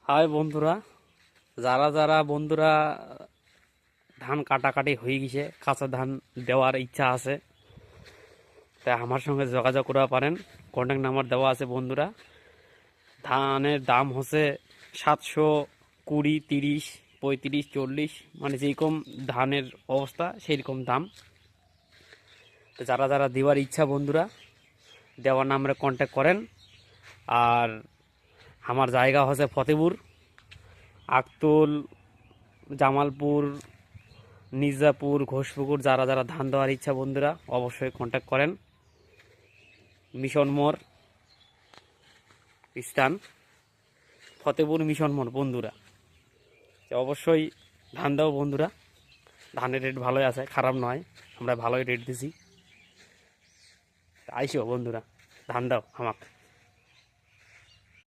High বন্ধুরা, যারা যারা বন্ধুরা ধান কাটাকাটি হয়ে গেছে, কাঁচা ধান দেওয়ার ইচ্ছা আছে, তাই আমার সঙ্গে যোগাযোগ করতে পারেন। কন্ট্যাক্ট নাম্বার দেওয়া আছে বন্ধুরা। ধানের দাম হচ্ছে 720, 30, 35, 40, মানে যেরকম ধানের অবস্থা সেই রকম দাম। তো যারা যারা দেওয়ার ইচ্ছা বন্ধুরা, দেওয়ার নাম্বারে কন্ট্যাক্ট করেন। আর আমার জায়গা হচ্ছে ফতেপুর, আকতুল, জামালপুর, মির্জাপুর, ঘোষপুকুর। যারা যারা ধান দেওয়ার ইচ্ছা বন্ধুরা অবশ্যই কন্ট্যাক্ট করেন। মিশন মোড় স্থান, ফতেপুর মিশন মোড় বন্ধুরা। তো অবশ্যই ধান দাও বন্ধুরা। ধানের রেট ভালোই আছে, খারাপ নয়, আমরা ভালোই রেট দিছি। আইসো বন্ধুরা, ধান দাও আমাকে।